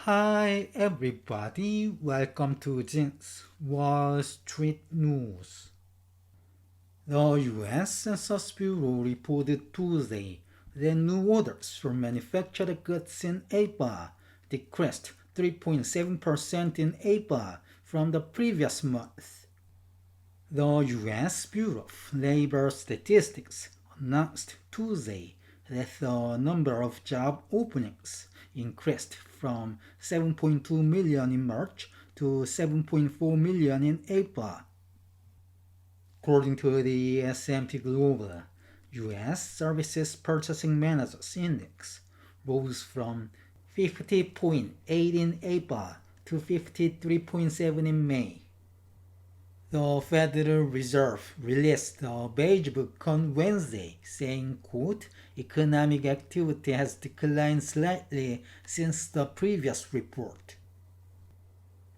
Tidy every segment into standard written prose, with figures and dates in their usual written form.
Hi everybody, welcome to Jin's Wall Street News. The US Census Bureau reported Tuesday that new orders for manufactured goods in April decreased 3.7% in April from the previous month. The US Bureau of Labor Statistics announced Tuesday that the number of job openings increased from 7.2 million in March to 7.4 million in April. According to the S&P Global US Services Purchasing Managers Index, rose from 50.8 in April to 53.7 in May. The Federal Reserve released the Beige Book on Wednesday, saying, quote, economic activity has declined slightly since the previous report.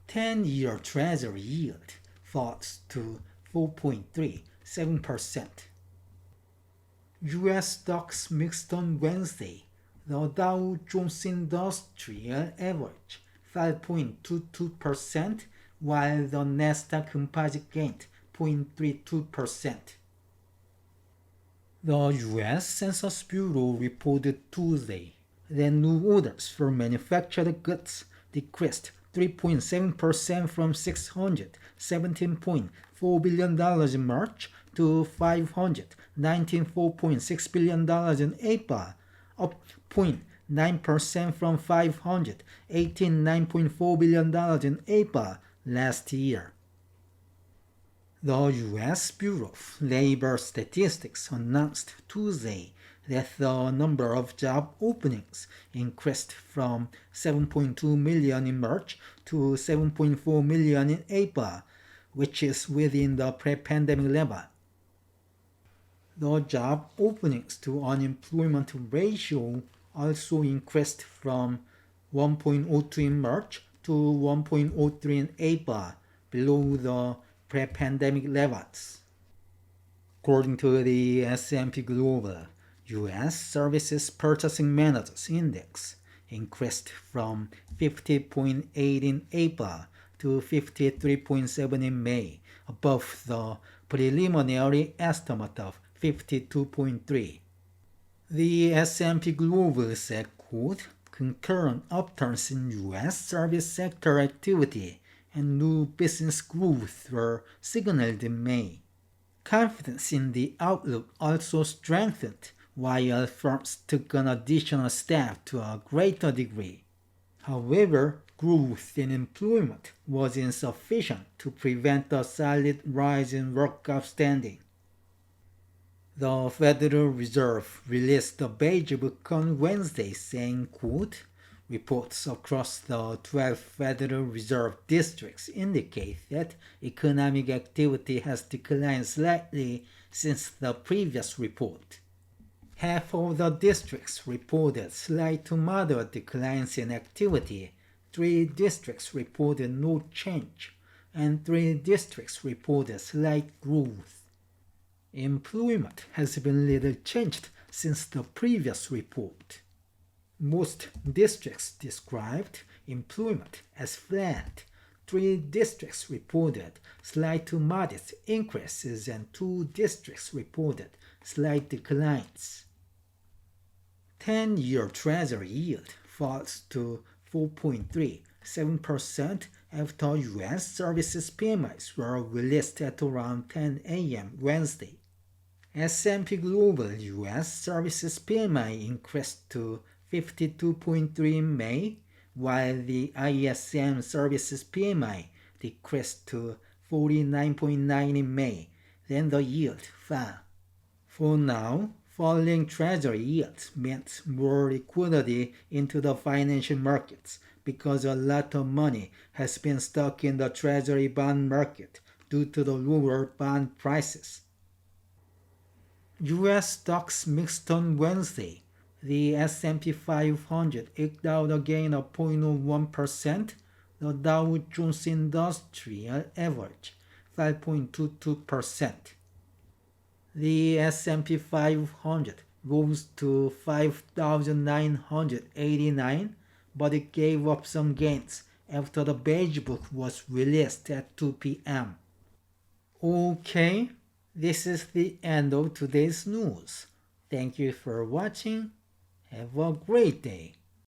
10-year Treasury yield falls to 4.37%. U.S. stocks mixed on Wednesday. The Dow Jones Industrial Average fell 0.22%, while the Nasdaq Composite gained 0.32%. The U.S. Census Bureau reported Tuesday that new orders for manufactured goods decreased 3.7% from $617.4 billion in March to $594.6 billion in April, up 0.9% from $589.4 billion in April last year. The U.S. Bureau of Labor Statistics announced Tuesday that the number of job openings increased from 7.2 million in March to 7.4 million in April, which is within the pre-pandemic level. The job openings to unemployment ratio also increased from 1.02 in March to 1.03 in April, below the pre-pandemic levels. According to the S&P Global US Services Purchasing Managers Index, increased from 50.8 in April to 53.7 in May, above the preliminary estimate of 52.3. The S&P Global said, quote, concurrent upturns in U.S. service sector activity and new business growth were signaled in May. Confidence in the outlook also strengthened, while firms took on additional staff to a greater degree. However, growth in employment was insufficient to prevent a solid rise in work outstanding. The Federal Reserve released the Beige Book on Wednesday, saying, quote, reports across the 12 Federal Reserve districts indicate that economic activity has declined slightly since the previous report. Half of the districts reported slight to moderate declines in activity, 3 districts reported no change, and 3 districts reported slight growth. Employment has been little changed since the previous report. Most districts described employment as flat. 3 districts reported slight to modest increases and 2 districts reported slight declines. 10-year Treasury yield falls to 4.37% after U.S. services PMIs were released at around 10 a.m. Wednesday. S&P Global US Services PMI increased to 52.3 in May, while the ISM Services PMI decreased to 49.9 in May. Then the yield fell. For now, falling Treasury yields meant more liquidity into the financial markets because a lot of money has been stuck in the Treasury bond market due to the lower bond prices. U.S. stocks mixed on Wednesday. The S&P 500 eked out a gain of 0.01%. The Dow Jones Industrial Average fell 0.22%. The S&P 500 rose to 5,989 but it gave up some gains after the Beige Book was released at 2 p.m. Okay, this is the end of today's news. Thank you for watching. Have a great day.